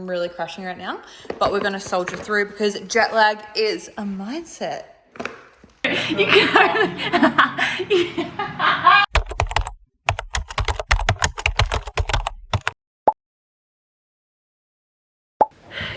I'm really crashing right now, but we're gonna soldier through because jet lag is a mindset. You can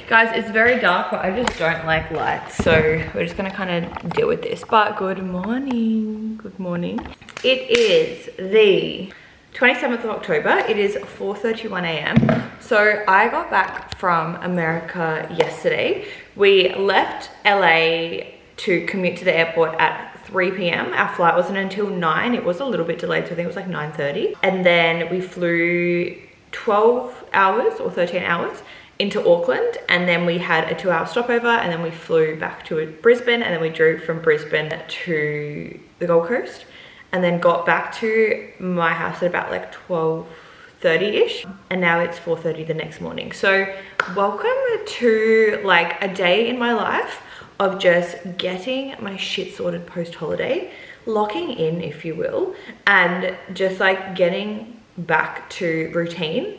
Guys, it's very dark, but I just don't like lights, so we're just gonna kind of deal with this. But good morning. Good morning. It is the 27th of October. It is 4:31 a.m. So I got back from America yesterday. We left LA to commute to the airport at 3 p.m. Our flight wasn't until 9. It was a little bit delayed, so I think it was like 9:30. And then we flew 12 hours or 13 hours into Auckland, and then we had a 2-hour stopover, and then we flew back to Brisbane, and then we drove from Brisbane to the Gold Coast, and then got back to my house at about like 12:30ish, and now it's 4:30 the next morning. So welcome to like a day in my life of just getting my shit sorted post-holiday, locking in, if you will, and just like getting back to routine,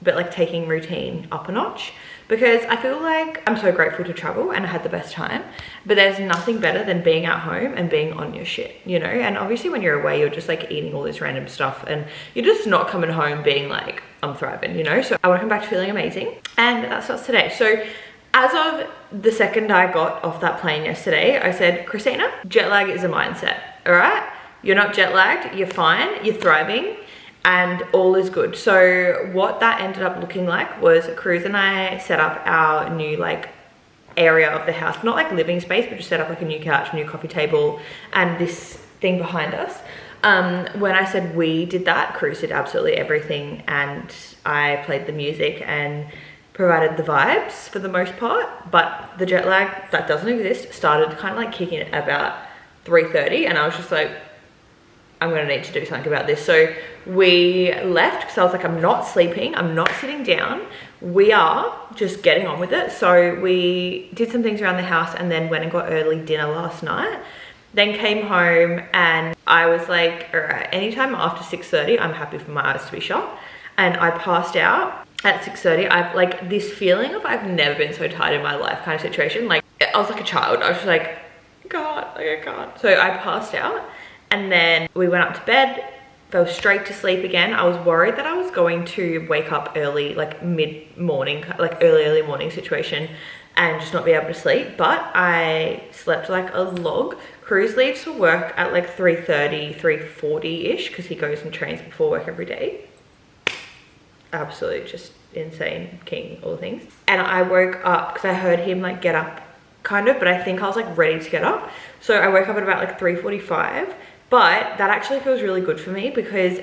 but like taking routine up a notch, because I feel like I'm so grateful to travel and I had the best time, but there's nothing better than being at home and being on your shit, you know? And obviously when you're away, you're just like eating all this random stuff and you're just not coming home being like, I'm thriving, you know? So I want to come back to feeling amazing, and that starts today. So as of the second I got off that plane yesterday, I said, Christina, jet lag is a mindset, all right? You're not jet lagged, you're fine, you're thriving, and all is good. So what that ended up looking like was Cruz and I set up our new like area of the house, not like living space, but just set up like a new couch, new coffee table, and this thing behind us. When I said we did that, Cruz did absolutely everything, and I played the music and provided the vibes for the most part. But the jet lag that doesn't exist started kind of like kicking at about 3:30, and I was just like, I'm gonna need to do something about this. So we left because I was like, I'm not sleeping, I'm not sitting down, we are just getting on with it. So we did some things around the house and then went and got early dinner last night, then came home, and I was like, all right, anytime after 6:30 I'm happy for my eyes to be shut, and I passed out at 6:30. I've like this feeling of I've never been so tired in my life kind of situation. Like I was like a child, I was just like, God, like I can't. So I passed out, and then we went up to bed, fell straight to sleep again. I was worried that I was going to wake up early, like mid-morning, like early morning situation, and just not be able to sleep. But I slept like a log. Cruz leaves for work at like 3:30, 3:40-ish, because he goes and trains before work every day. Absolutely just insane, king, all the things. And I woke up because I heard him like get up kind of, but I think I was like ready to get up. So I woke up at about like 3:45. But that actually feels really good for me because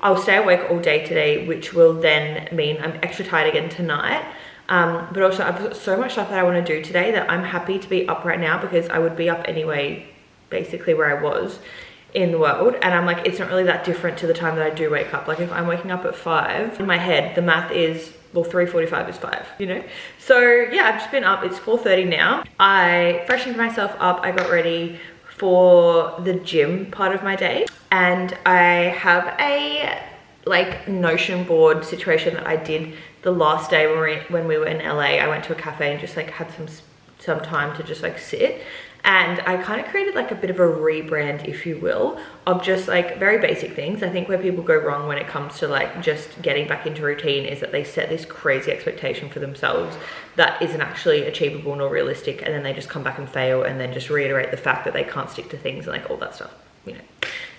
I'll stay awake all day today, which will then mean I'm extra tired again tonight. But also I've got so much stuff that I want to do today that I'm happy to be up right now, because I would be up anyway, basically where I was in the world. And I'm like, it's not really that different to the time that I do wake up. Like if I'm waking up at 5, in my head, the math is, well, 3:45 is 5, you know? So yeah, I've just been up. It's 4:30 now. I freshened myself up. I got ready for the gym part of my day, and I have a like Notion board situation that I did the last day when we were in LA. I went to a cafe and just like had some time to just like sit, and I kind of created like a bit of a rebrand, if you will, of just like very basic things. I think where people go wrong when it comes to like just getting back into routine is that they set this crazy expectation for themselves that isn't actually achievable nor realistic, and then they just come back and fail, and then just reiterate the fact that they can't stick to things and like all that stuff, you know.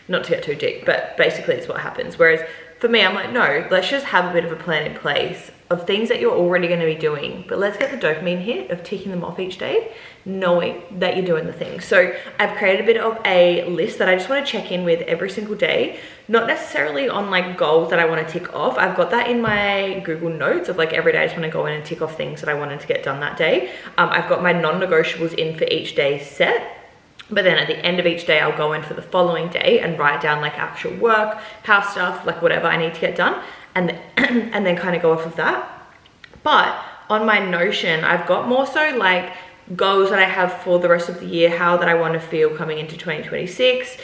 Not to get too deep, but basically it's what happens. Whereas for me, I'm like, no, let's just have a bit of a plan in place of things that you're already going to be doing, but let's get the dopamine hit of ticking them off each day, knowing that you're doing the thing. So I've created a bit of a list that I just want to check in with every single day, not necessarily on like goals that I want to tick off. I've got that in my Google Notes of like every day I just want to go in and tick off things that I wanted to get done that day. I've got my non-negotiables in for each day set. But then at the end of each day, I'll go in for the following day and write down like actual work, house stuff, like whatever I need to get done, and then kind of go off of that. But on my Notion, I've got more so like goals that I have for the rest of the year, how that I want to feel coming into 2026,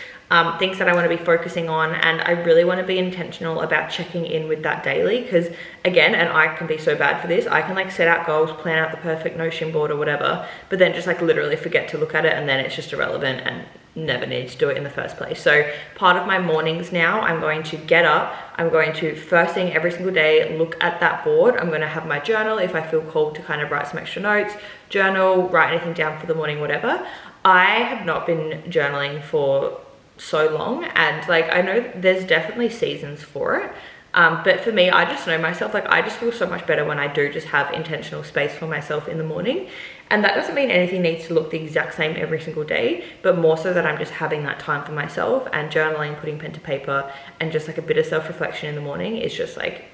things that I want to be focusing on, and I really want to be intentional about checking in with that daily, because again, and I can be so bad for this, I can like set out goals, plan out the perfect Notion board or whatever, but then just like literally forget to look at it, and then it's just irrelevant and never need to do it in the first place. So part of my mornings now, I'm going to get up, I'm going to first thing every single day look at that board. I'm going to have my journal if I feel called to kind of write some extra notes, journal, write anything down for the morning, whatever. I have not been journaling for so long, and like I know there's definitely seasons for it, but for me, I just know myself, like I just feel so much better when I do just have intentional space for myself in the morning. And that doesn't mean anything needs to look the exact same every single day, but more so that I'm just having that time for myself, and journaling, putting pen to paper, and just like a bit of self-reflection in the morning is just like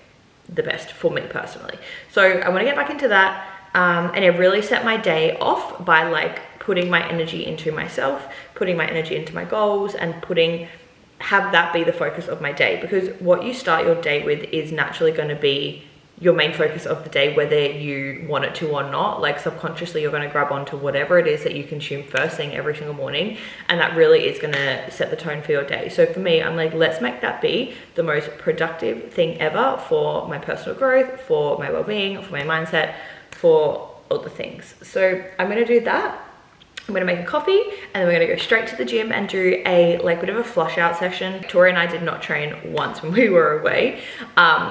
the best for me personally. So I want to get back into that, and I really set my day off by like putting my energy into myself, putting my energy into my goals, and have that be the focus of my day, because what you start your day with is naturally going to be your main focus of the day, whether you want it to or not. Like subconsciously you're going to grab onto whatever it is that you consume first thing every single morning, and that really is going to set the tone for your day. So for me, I'm like, let's make that be the most productive thing ever for my personal growth, for my well-being, for my mindset, for all the things. So I'm going to do that. I'm gonna make a coffee, and then we're gonna go straight to the gym and do a like bit of a flush out session. Tori and I did not train once when we were away,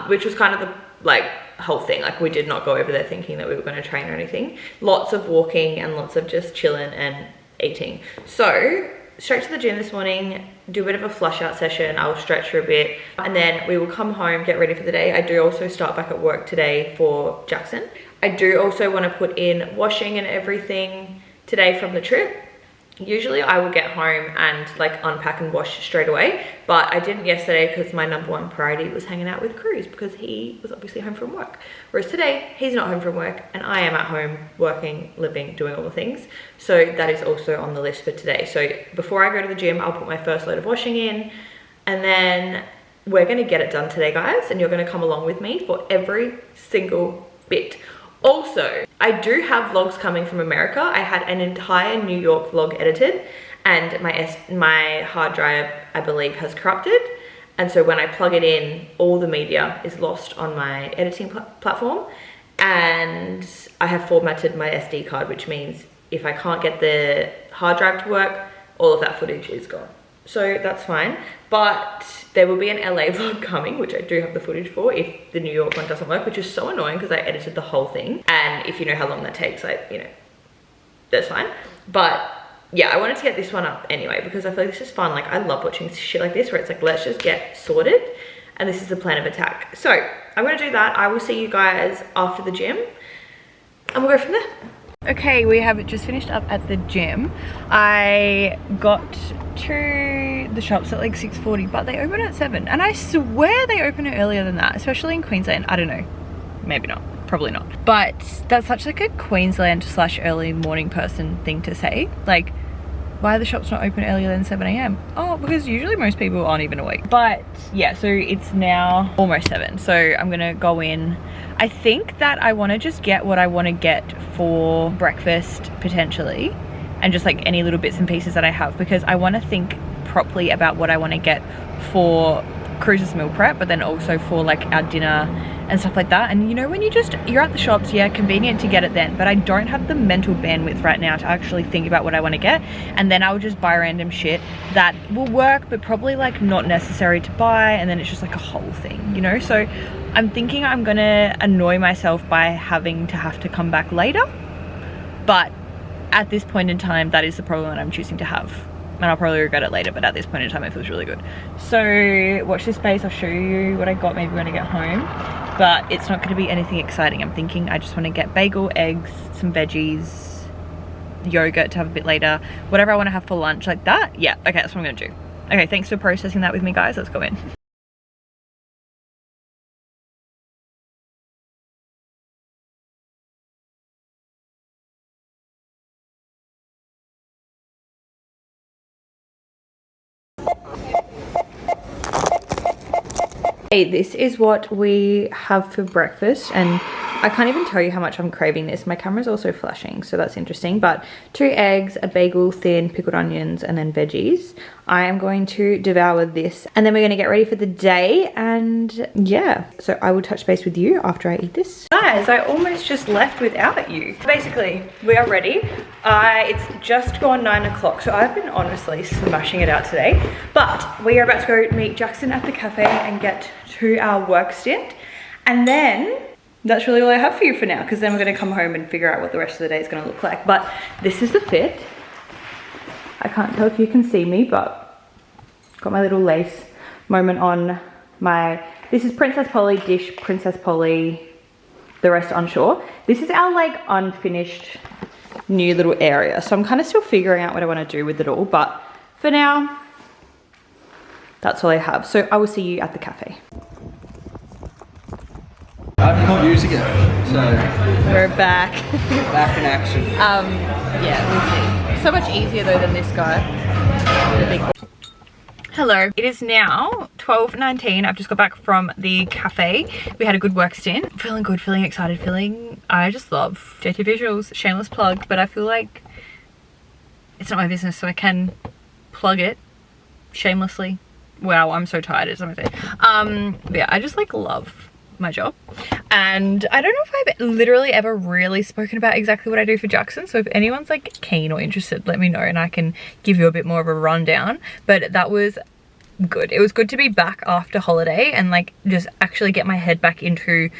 which was kind of the like whole thing. Like we did not go over there thinking that we were gonna train or anything. Lots of walking and lots of just chilling and eating. So straight to the gym this morning, do a bit of a flush out session. I'll stretch for a bit, and then we will come home, get ready for the day. I do also start back at work today for Jackson. I do also want to put in washing and everything today from the trip. Usually I will get home and like unpack and wash straight away, but I didn't yesterday because my number one priority was hanging out with Cruz, because he was obviously home from work. Whereas today he's not home from work and I am at home working, living, doing all the things. So that is also on the list for today. So before I go to the gym, I'll put my first load of washing in, and then we're gonna get it done today, guys, and you're gonna come along with me for every single bit. Also, I do have vlogs coming from America. I had an entire New York vlog edited, and my hard drive, I believe, has corrupted. And so when I plug it in, all the media is lost on my editing platform. And I have formatted my SD card, which means if I can't get the hard drive to work, all of that footage is gone. So that's fine, but there will be an LA vlog coming, which I do have the footage for if the New York one doesn't work, which is so annoying because I edited the whole thing. And if you know how long that takes, that's fine. But yeah, I wanted to get this one up anyway, because I feel like this is fun. Like I love watching shit like this where it's like, let's just get sorted. And this is the plan of attack. So I'm gonna do that. I will see you guys after the gym and we'll go from there. Okay, we have just finished up at the gym. I got to the shops at like 6:40, but they open at 7, and I swear they open earlier than that, especially in Queensland. I don't know, maybe not, probably not, but that's such like a Queensland / early morning person thing to say. Like, why are the shops not open earlier than 7 AM? Oh, because usually most people aren't even awake. But yeah, so it's now almost 7, so I'm gonna go in. I think that I want to just get what I want to get for breakfast potentially, and just like any little bits and pieces that I have, because I want to think properly about what I want to get for Cruz's meal prep, but then also for like our dinner and stuff like that. And you know, when you're at the shops, yeah, convenient to get it then, but I don't have the mental bandwidth right now to actually think about what I want to get, and then I'll just buy random shit that will work but probably like not necessary to buy, and then it's just like a whole thing, you know. So I'm thinking I'm gonna annoy myself by having to come back later, but at this point in time, that is the problem that I'm choosing to have. And I'll probably regret it later, but at this point in time it feels really good. So watch this space, I'll show you what I got maybe when I get home, but it's not going to be anything exciting. I'm thinking I just want to get bagel, eggs, some veggies, yogurt to have a bit later, whatever I want to have for lunch, like that. Yeah, okay, that's what I'm going to do. Okay, thanks for processing that with me, guys. Let's go in. Hey, this is what we have for breakfast, and I can't even tell you how much I'm craving this. My camera's also flashing, so that's interesting. But 2 eggs, a bagel, thin, pickled onions, and then veggies. I am going to devour this, and then we're gonna get ready for the day, and yeah. So I will touch base with you after I eat this. Guys, I almost just left without you. Basically, we are ready. It's just gone 9 o'clock, so I've been honestly smashing it out today. But we are about to go meet Jackson at the cafe and get to our work stint. And then that's really all I have for you for now, because then we're going to come home and figure out what the rest of the day is going to look like. But this is the fit. I can't tell if you can see me, but got my little lace moment on my, this is Princess Polly dish, Princess Polly, the rest unsure. This is our like unfinished new little area. So I'm kind of still figuring out what I want to do with it all, but for now, that's all I have. So I will see you at the cafe. I'm not using it, so we're back. Back in action. Yeah, we'll see. So much easier though than this guy. Hello, it is now 12:19. I've just got back from the cafe. We had a good work stint. Feeling good, feeling excited, I just love JT Visuals, shameless plug, but I feel like it's not my business, so I can plug it shamelessly. Wow, I'm so tired, is what I'm saying. Yeah, I just like love my job, and I don't know if I've literally ever really spoken about exactly what I do for Jackson, so if anyone's like keen or interested, let me know and I can give you a bit more of a rundown. But that was good. It was good to be back after holiday and like just actually get my head back into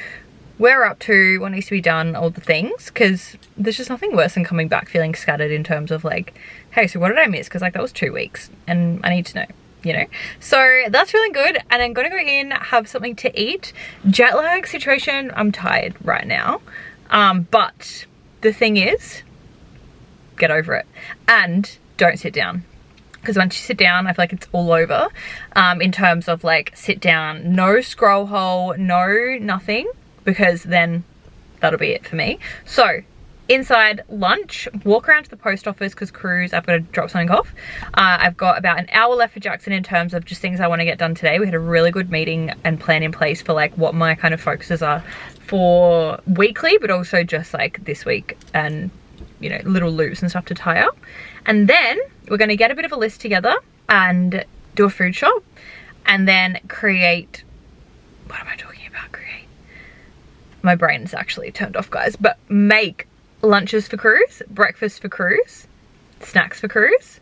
where we're up to, what needs to be done, all the things, because there's just nothing worse than coming back feeling scattered in terms of like, hey, so what did I miss? Because like that was 2 weeks and I need to know, you know. So that's feeling good, and I'm gonna go in, have something to eat. Jet lag situation, I'm tired right now, but the thing is, get over it and don't sit down, because once you sit down I feel like it's all over, in terms of like sit down, no scroll hole, no nothing, because then that'll be it for me. So inside lunch, walk around to the post office because Cruise, I've got to drop something off. I've got about an hour left for Jackson in terms of just things I want to get done today. We had a really good meeting and plan in place for like what my kind of focuses are for weekly, but also just like this week, and you know, little loops and stuff to tie up. And then we're going to get a bit of a list together and do a food shop, and then create, what am I talking about? Create. My brain's actually turned off, guys, but make lunches for Cruise, breakfast for Cruise, snacks for Cruise,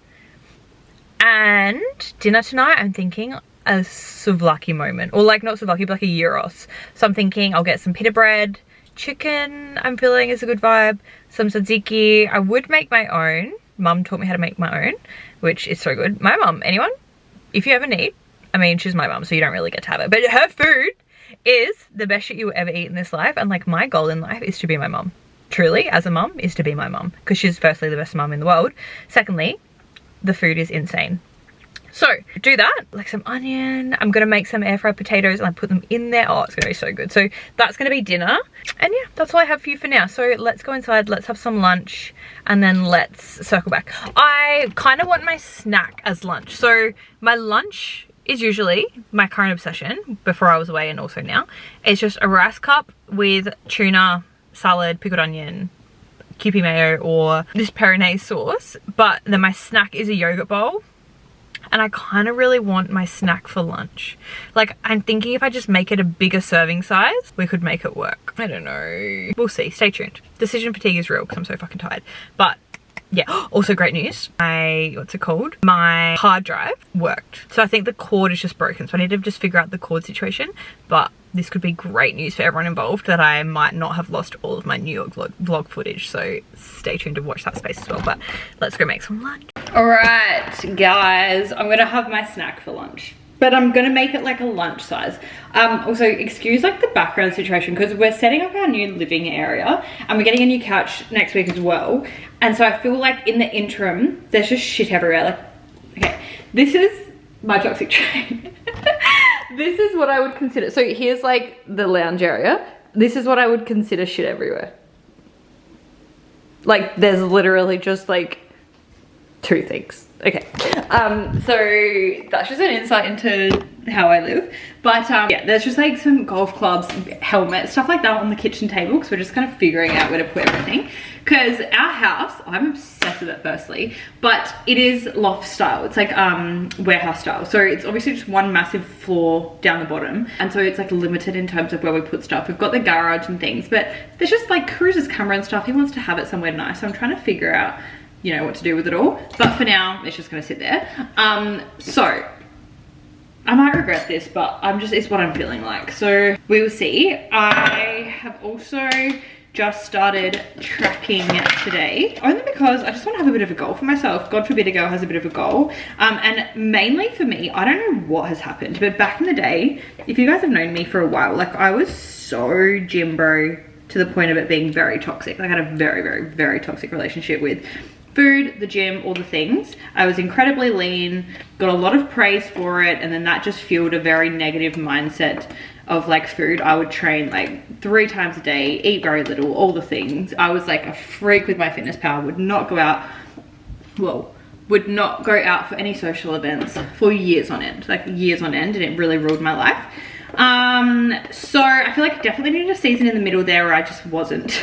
and dinner tonight. I'm thinking a souvlaki moment, or like not souvlaki, but like a gyros. So I'm thinking I'll get some pita bread, chicken I'm feeling is a good vibe, some tzatziki. I would make my own. Mum taught me how to make my own, which is so good. My mum, anyone, if you ever need, I mean, she's my mum, so you don't really get to have it, but her food is the best shit you will ever eat in this life. And like my goal in life is to be my mum. Truly, as a mum, is to be my mum, because she's firstly the best mum in the world. Secondly, the food is insane. So do that, like some onion. I'm gonna make some air fried potatoes and I put them in there. Oh, it's gonna be so good. So that's gonna be dinner, and yeah, that's all I have for you for now. So let's go inside, let's have some lunch, and then let's circle back. I kind of want my snack as lunch. So my lunch is usually my current obsession, before I was away and also now. It's just a rice cup with tuna, salad, pickled onion, Kewpie mayo, or this Peronaise sauce. But then my snack is a yogurt bowl, and I kind of really want my snack for lunch. Like, I'm thinking if I just make it a bigger serving size, we could make it work. I don't know. We'll see. Stay tuned. Decision fatigue is real because I'm so fucking tired. But yeah, also great news. What's it called? My hard drive worked. So I think the cord is just broken. So I need to just figure out the cord situation. But this could be great news for everyone involved, that I might not have lost all of my New York vlog footage. So stay tuned to watch that space as well. But let's go make some lunch. All right, guys, I'm gonna have my snack for lunch, but I'm gonna make it like a lunch size. Also, excuse like the background situation, because we're setting up our new living area and we're getting a new couch next week as well. And so I feel like in the interim, there's just shit everywhere. Like, okay, this is my toxic trait. This is what I would consider. So here's like the lounge area. This is what I would consider shit everywhere. Like, there's literally just like 2 things. Okay, so that's just an insight into how I live. But yeah, there's just like some golf clubs, helmets, stuff like that on the kitchen table, because we're just kind of figuring out where to put everything. Because our house, I'm obsessed with it firstly, but it is loft style. It's like warehouse style. So it's obviously just one massive floor down the bottom. And so it's like limited in terms of where we put stuff. We've got the garage and things, but there's just like Cruz's camera and stuff. He wants to have it somewhere nice. So I'm trying to figure out, you know, what to do with it all. But for now, it's just gonna sit there. So I might regret this, but it's what I'm feeling like. So we will see. I have also just started tracking today, only because I just want to have a bit of a goal for myself. God forbid a girl has a bit of a goal. And mainly for me, I don't know what has happened, but back in the day, if you guys have known me for a while, like I was so gym bro to the point of it being very toxic. Like I had a very, very, very toxic relationship with food, the gym, all the things. I was incredibly lean, got a lot of praise for it, and then that just fueled a very negative mindset of like food. I would train like 3 times a day, eat very little, all the things. I was like a freak with my fitness pal, would not go out, well, would not go out for any social events for years on end, like years on end, and it really ruled my life. So I feel like I definitely needed a season in the middle there where I just wasn't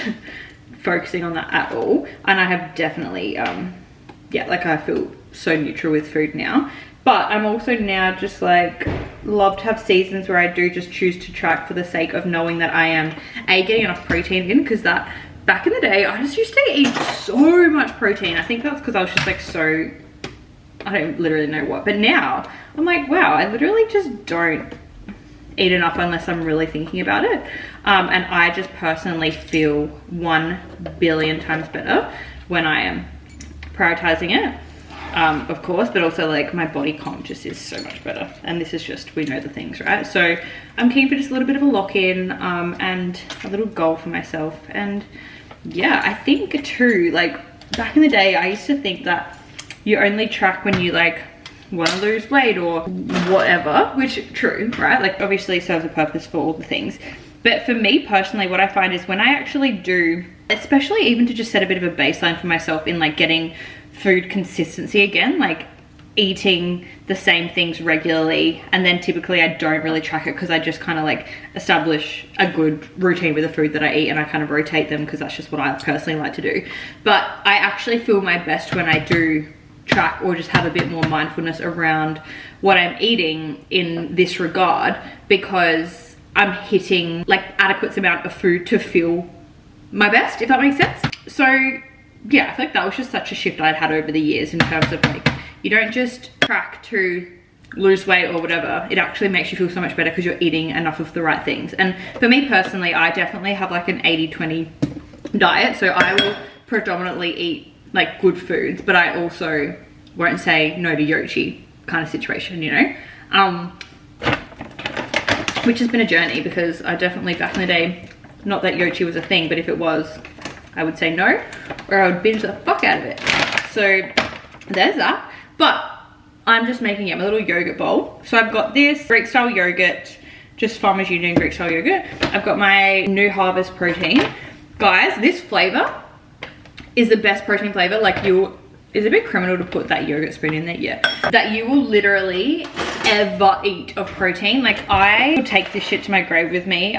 focusing on that at all. And I have definitely, yeah, like I feel so neutral with food now. But I'm also now just like, love to have seasons where I do just choose to track for the sake of knowing that I am getting enough protein in, because that back in the day I just used to eat so much protein. I think that's because I was just like so, I don't literally know what, but now I'm like, wow, I literally just don't eat enough unless I'm really thinking about it. And I just personally feel 1 billion times better when I am prioritizing it. Of course, but also like my body comp just is so much better. And this is just, we know the things, right? So I'm keen for just a little bit of a lock-in and a little goal for myself. And yeah, I think too, like back in the day, I used to think that you only track when you like want to lose weight or whatever, which true, right? Like obviously serves a purpose for all the things. But for me personally, what I find is when I actually do, especially even to just set a bit of a baseline for myself in like getting food consistency again, like eating the same things regularly, and then typically I don't really track it because I just kind of like establish a good routine with the food that I eat, and I kind of rotate them because that's just what I personally like to do. But I actually feel my best when I do track or just have a bit more mindfulness around what I'm eating in this regard, because I'm hitting like adequate amount of food to feel my best, if that makes sense. So yeah, I feel like that was just such a shift I'd had over the years in terms of like, you don't just track to lose weight or whatever. It actually makes you feel so much better because you're eating enough of the right things. And for me personally, I definitely have like an 80-20 diet. So I will predominantly eat like good foods, but I also won't say no to Yochi kind of situation, you know? Which has been a journey, because I definitely back in the day, not that Yochi was a thing, but if it was, I would say no, or I would binge the fuck out of it. So there's that. But I'm just making my little yogurt bowl. So I've got this Greek style yogurt, just Farmers Union Greek style yogurt. I've got my New Harvest protein. Guys, this flavor is the best protein flavor. Like it's a bit criminal to put that yogurt spoon in there, yeah. That you will literally ever eat of protein. Like I will take this shit to my grave with me.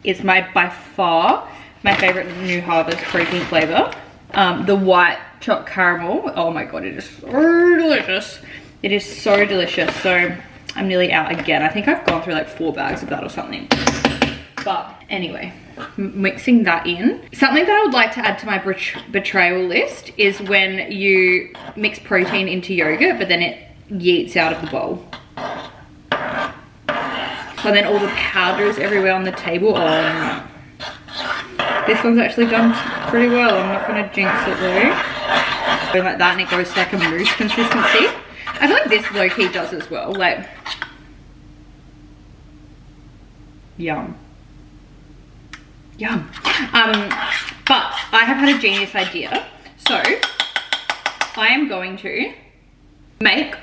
It's by far my favorite New Harvest protein flavor. The white chocolate caramel. Oh my God, it is so delicious. It is so delicious. So I'm nearly out again. I think I've gone through like 4 bags of that or something. But anyway, mixing that in. Something that I would like to add to my betrayal list is when you mix protein into yogurt, but then it yeets out of the bowl. And then all the powders everywhere on the table. Oh no. This one's actually done pretty well. I'm not gonna jinx it though. Going like that, and it goes to like a mousse consistency. I feel like this low-key does as well. Like, yum. Yum. But I have had a genius idea. So I am going to make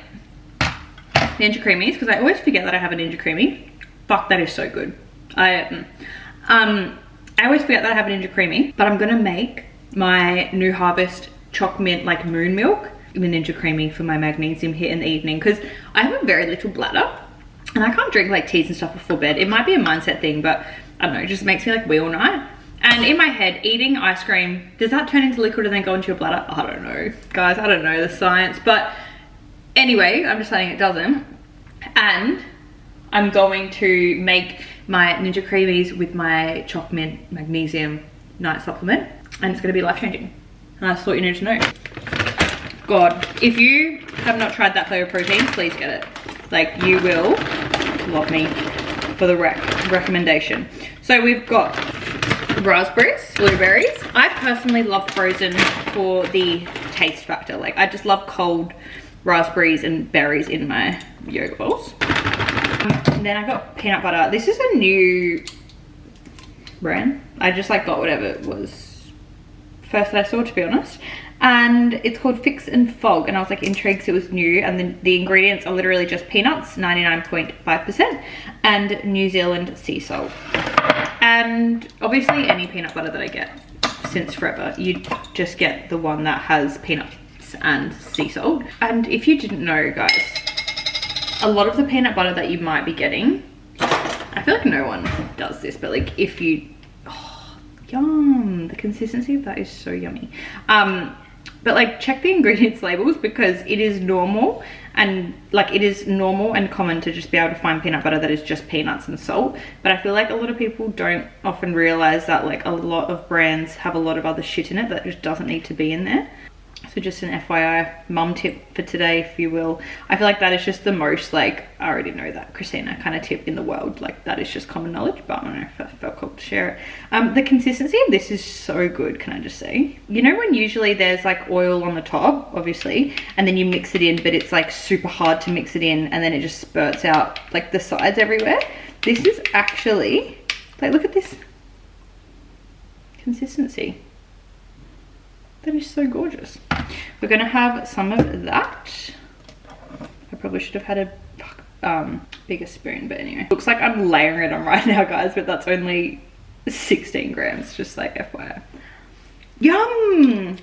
Ninja Creamies, because I always forget that I have a Ninja Creamy. Fuck, that is so good. I always forget that I have a Ninja Creamy, but I'm gonna make my New Harvest Choc Mint like moon milk in the Ninja Creamy for my magnesium hit in the evening, because I have a very little bladder. And I can't drink like teas and stuff before bed. It might be a mindset thing, but I don't know, it just makes me like wee all night. And in my head, eating ice cream, does that turn into liquid and then go into your bladder? I don't know, guys, I don't know the science, but anyway, I'm just saying it doesn't. And I'm going to make my Ninja Creamies with my Choc Mint Magnesium night supplement, and it's gonna be life-changing. And that's what you need to know. God, if you have not tried that flavor protein, please get it. Like, you will love me for the recommendation. So we've got raspberries, blueberries. I personally love frozen for the taste factor. Like, I just love cold raspberries and berries in my yogurt bowls. And then I got peanut butter. This is a new brand. I just like got whatever it was first that I saw, to be honest. And it's called Fix and Fog, and I was like intrigued 'cause it was new, and then the ingredients are literally just peanuts, 99.5%, and New Zealand sea salt. And obviously any peanut butter that I get since forever, you just get the one that has peanuts and sea salt. And if you didn't know, guys, a lot of the peanut butter that you might be getting, I feel like no one does this, but like if you, oh, yum, the consistency of that is so yummy. But like check the ingredients labels, because it is normal and common to just be able to find peanut butter that is just peanuts and salt. But I feel like a lot of people don't often realize that like a lot of brands have a lot of other shit in it that just doesn't need to be in there. So just an FYI mum tip for today, if you will. I feel like that is just the most, like, I already know that, Christina, kind of tip in the world. Like, that is just common knowledge, but I don't know if I felt called to share it. The consistency of this is so good, can I just say? You know when usually there's like oil on the top, obviously, and then you mix it in, but it's like super hard to mix it in, and then it just spurts out like the sides everywhere? This is actually, like, look at this consistency. That is so gorgeous. We're gonna have some of that. I probably should have had a bigger spoon, but anyway. Looks like I'm layering it on right now, guys, but that's only 16 grams, just like FYI. Yum!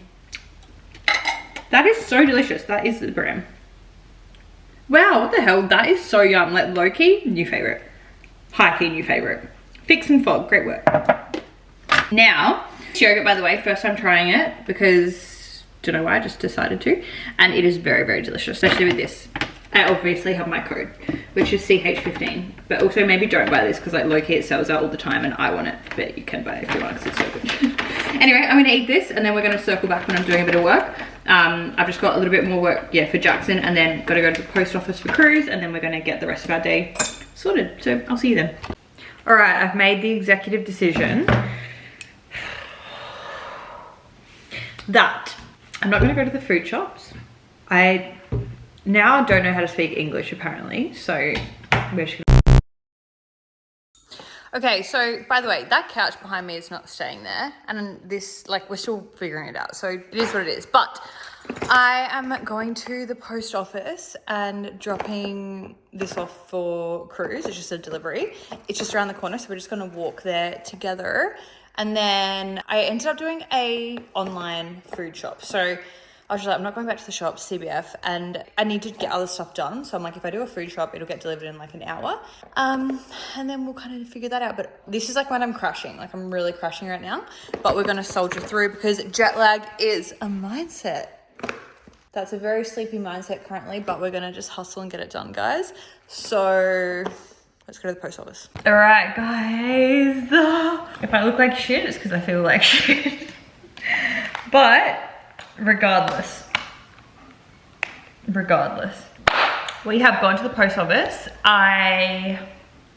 That is so delicious. That is the brand. Wow, what the hell? That is so yum. Like, low-key, new favorite. High-key, new favorite. Fix and Fog, great work. Now, yogurt, by the way, first time trying it, because don't know why, I just decided to, and it is very, very delicious, especially with this. I obviously have my code, which is CH15, but also maybe don't buy this because like low-key it sells out all the time and I want it, but you can buy it if you want because it's so good. Anyway, I'm gonna eat this and then we're gonna circle back when I'm doing a bit of work. I've just got a little bit more work, yeah, for Jackson, and then gotta go to the post office for Cruise, and then we're gonna get the rest of our day sorted. So I'll see you then. All right, I've made the executive decision that I'm not gonna go to the food shops. I now don't know how to speak English apparently, so we're just gonna... Okay, so by the way, that couch behind me is not staying there, and this, like, we're still figuring it out, so it is what it is. But I am going to the post office and dropping this off for Cruise. It's just a delivery. It's just around the corner, so we're just gonna walk there together. And then I ended up doing a online food shop. So I was just like, I'm not going back to the shop, CBF, and I need to get other stuff done. So I'm like, if I do a food shop, it'll get delivered in like an hour. And then we'll kind of figure that out. But this is like when I'm crashing, like I'm really crashing right now, but we're gonna soldier through because jet lag is a mindset. That's a very sleepy mindset currently, but we're gonna just hustle and get it done, guys. So let's go to the post office. All right, guys. If I look like shit, it's because I feel like shit. But regardless, we have gone to the post office.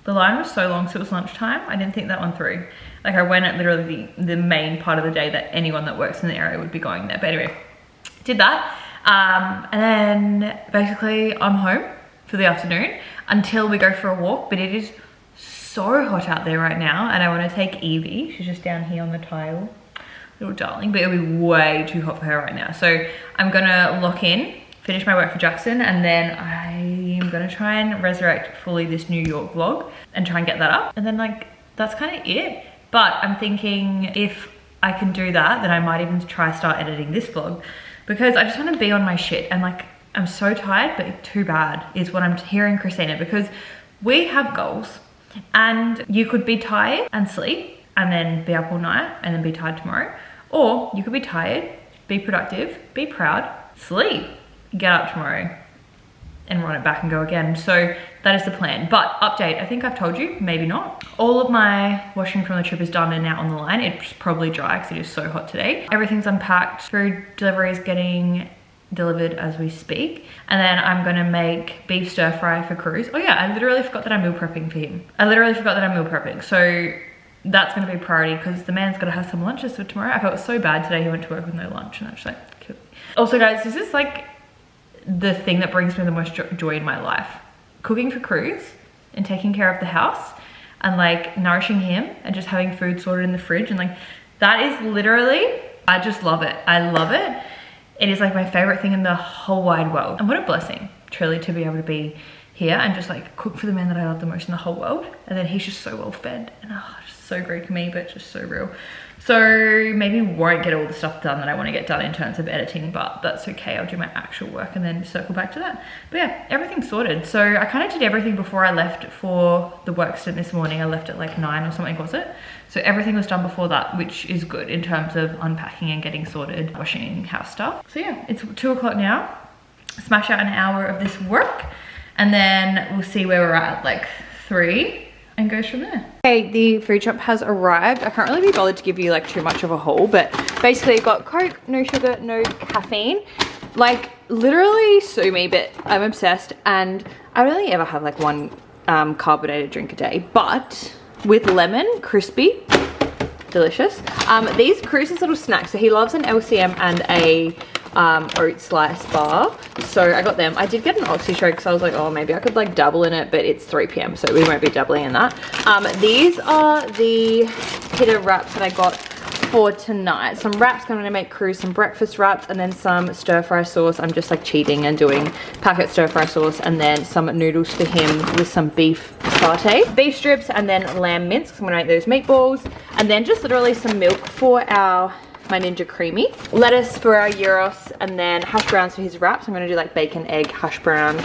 The line was so long, so it was lunchtime. I didn't think that one through. Like, I went at literally the main part of the day that anyone that works in the area would be going there. But anyway, did that. And then basically I'm home for the afternoon until we go for a walk. But it is so hot out there right now, and I want to take Evie. She's just down here on the tile, little darling, but it'll be way too hot for her right now. So I'm gonna lock in, finish my work for Jackson, and then I'm gonna try and resurrect fully this New York vlog and try and get that up. And then, like, that's kind of it. But I'm thinking if I can do that, then I might even try start editing this vlog, because I just want to be on my shit. And like, I'm so tired, but too bad is what I'm hearing, Christina, because We have goals, and you could be tired and sleep and then be up all night and then be tired tomorrow. Or you could be tired, be productive, be proud, sleep, get up tomorrow and run it back and go again. So that is the plan. But update, I think I've told you, maybe not. All of my washing from the trip is done and now on the line. It's probably dry because it is so hot today. Everything's unpacked. Food delivery is getting delivered as we speak. And then I'm gonna make beef stir fry for Cruz. Oh yeah, I literally forgot that I'm meal prepping for him. So that's gonna be a priority because the man's gotta have some lunches for tomorrow. I felt so bad today. He went to work with no lunch and I was like, kill me. Also guys, this is like the thing that brings me the most joy in my life. Cooking for Cruz and taking care of the house and like nourishing him and just having food sorted in the fridge, and like that is literally, I just love it. I love it. It is like my favorite thing in the whole wide world. And what a blessing truly to be able to be here and just like cook for the man that I love the most in the whole world. And then he's just so well fed and just so Greek of me, but just so real. So maybe won't get all the stuff done that I want to get done in terms of editing, but that's okay. I'll do my actual work and then circle back to that. But yeah, everything's sorted. So I kind of did everything before I left for the work stint this morning. I left at like 9 or something, was it? So everything was done before that, which is good in terms of unpacking and getting sorted, washing house stuff. So yeah, it's 2 o'clock now. Smash out an hour of this work and then we'll see where we're at like 3. And goes from there. Okay, the food shop has arrived. I can't really be bothered to give you like too much of a haul, but basically you've got Coke, no sugar, no caffeine. Like literally sue me, but I'm obsessed, and I would only ever have like one carbonated drink a day, but with lemon, crispy, delicious. These Cruz's little snacks, so he loves an LCM and a oat slice bar, so I got them. I did get an oxy shake because I was like, oh, maybe I could like double in it, but it's 3 p.m, so we won't be doubling in that. These are the pita wraps that I got for tonight. Some wraps, I'm gonna make Cruz some breakfast wraps, and then some stir fry sauce. I'm just like cheating and doing packet stir fry sauce, and then some noodles for him with some beef satay, beef strips, and then lamb mince because I'm gonna make those meatballs, and then just literally some milk for my Ninja Creamy, lettuce for our gyros, and then hash browns for his wraps. I'm gonna do like bacon, egg, hash brown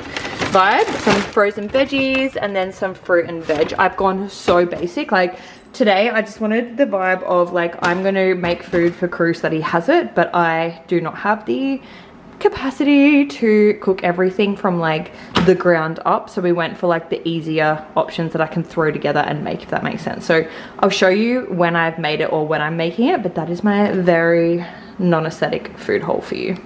vibe, some frozen veggies, and then some fruit and veg. I've gone so basic. Like today, I just wanted the vibe of like, I'm gonna make food for Cruz that he has it, but I do not have the capacity to cook everything from like the ground up, so we went for like the easier options that I can throw together and make, if that makes sense. So I'll show you when I've made it or when I'm making it, but that is my very non-aesthetic food haul for you.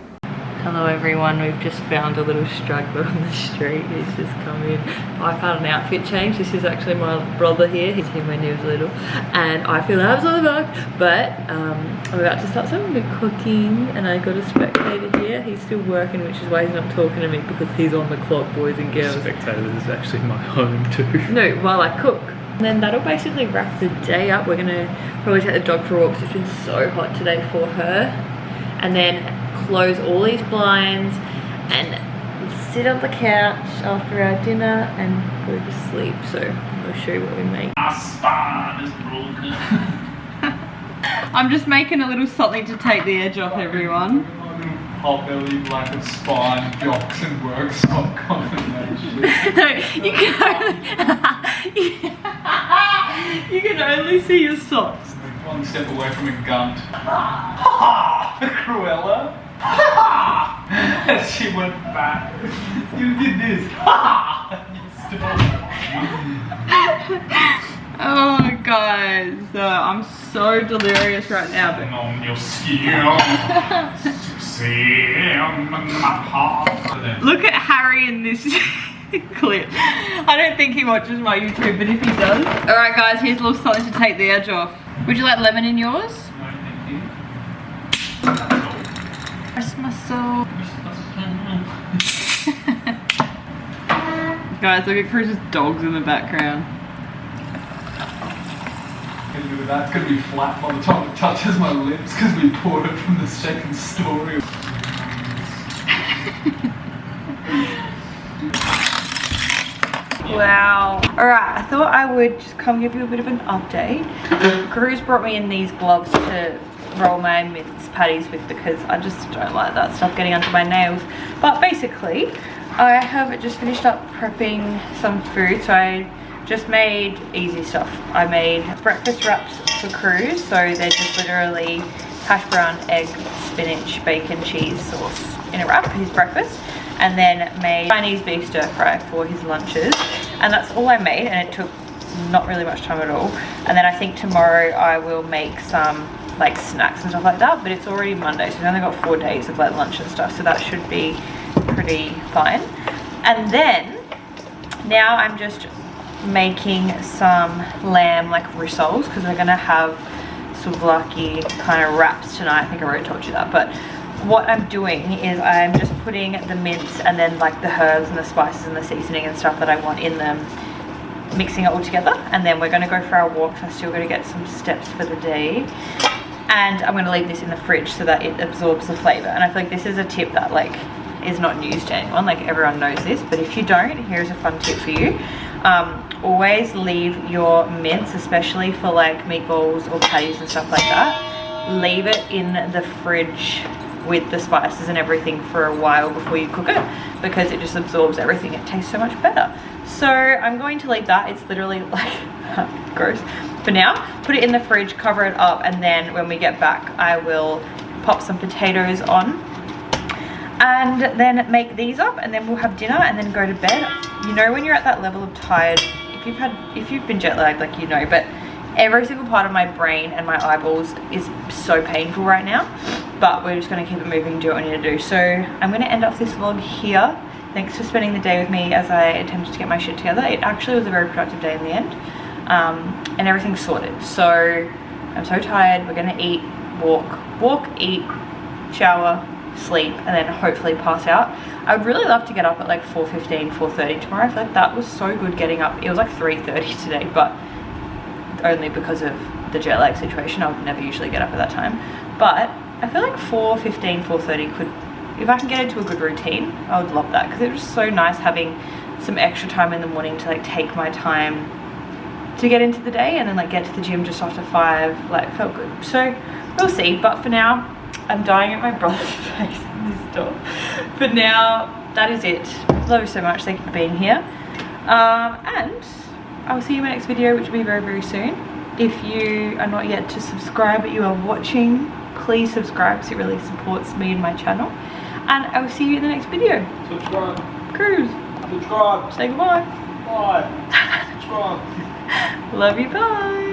Hello everyone, we've just found a little straggler on the street. He's just come in. I've had an outfit change. This is actually my brother here. He's here when he was little, and I feel abs on the back, but I'm about to start some cooking, and I got a spectator here. He's still working, which is why he's not talking to me, because he's on the clock, boys and girls. Spectator is actually my home too. No, while I cook. And then that'll basically wrap the day up. We're gonna probably take the dog for walks. It's been so hot today for her, and then close all these blinds and sit on the couch after our dinner and go to sleep. So I'll show you what we make. I'm just making a little something to take the edge off everyone. Hot belly, black and spine, jocks and workshop combination. No, you can only see your socks. One step away from a gun. Ha! Cruella. Ha! As she went back. You did this. Ha! Oh guys, I'm so delirious right now. But on your skin. look at Harry in this clip. I don't think he watches my YouTube, but if he does. Alright guys, here's a little something to take the edge off. Would you like lemon in yours? No, thank you. Rest my soul. Guys, look at Chris's dogs in the background. That's gonna be flat by the time it touches my lips because we poured it from the second story. Wow. Alright, I thought I would just come give you a bit of an update. Cruz brought me in these gloves to roll my mince patties with because I just don't like that stuff getting under my nails. But basically, I have just finished up prepping some food, so I just made easy stuff. I made breakfast wraps for Cruz, so they're just literally hash brown, egg, spinach, bacon, cheese sauce in a wrap for his breakfast, and then made Chinese beef stir fry for his lunches, and that's all I made, and it took not really much time at all. And then I think tomorrow I will make some like snacks and stuff like that, but it's already Monday, so we've only got 4 days of like lunch and stuff, so that should be pretty fine. And then now I'm just making some lamb like rissoles, because we're gonna have souvlaki kind of wraps tonight. I think I already told you that, but what I'm doing is I'm just putting the mince and then like the herbs and the spices and the seasoning and stuff that I want in them, mixing it all together, and then we're going to go for our walks. I'm still going to get some steps for the day, and I'm going to leave this in the fridge so that it absorbs the flavor. And I feel like this is a tip that like is not news to anyone, like everyone knows this, but if you don't, here's a fun tip for you. Always leave your mince, especially for like meatballs or patties and stuff like that, leave it in the fridge with the spices and everything for a while before you cook it, because it just absorbs everything. It tastes so much better. So I'm going to leave that. It's literally like gross for now. Put it in the fridge, cover it up, and then when we get back I will pop some potatoes on and then make these up, and then we'll have dinner and then go to bed. You know, when you're at that level of tired, if you've been jet lagged, like, you know, but every single part of my brain and my eyeballs is so painful right now, but we're just going to keep it moving and do what we need to do. So I'm going to end off this vlog here. Thanks for spending the day with me as I attempted to get my shit together. It actually was a very productive day in the end, and everything's sorted. So I'm so tired. We're going to eat, walk, eat, shower, sleep, and then hopefully pass out. I would really love to get up at like 4:15, 4:30 tomorrow. I feel like that was so good getting up. It was like 3:30 today, but only because of the jet lag situation. I would never usually get up at that time, but I feel like 4:15, 4:30 could, if I can get into a good routine, I would love that, because it was so nice having some extra time in the morning to like take my time to get into the day, and then like get to the gym just after 5, like felt good. So we'll see, but for now I'm dying at my brother's face in this door. For now, that is it. Love you so much. Thank you for being here. And I'll see you in my next video, which will be very, very soon. If you are not yet to subscribe but you are watching, please subscribe, because it really supports me and my channel. And I will see you in the next video. Subscribe. Cruz. Subscribe. Say goodbye. Bye. Subscribe. Love you. Bye.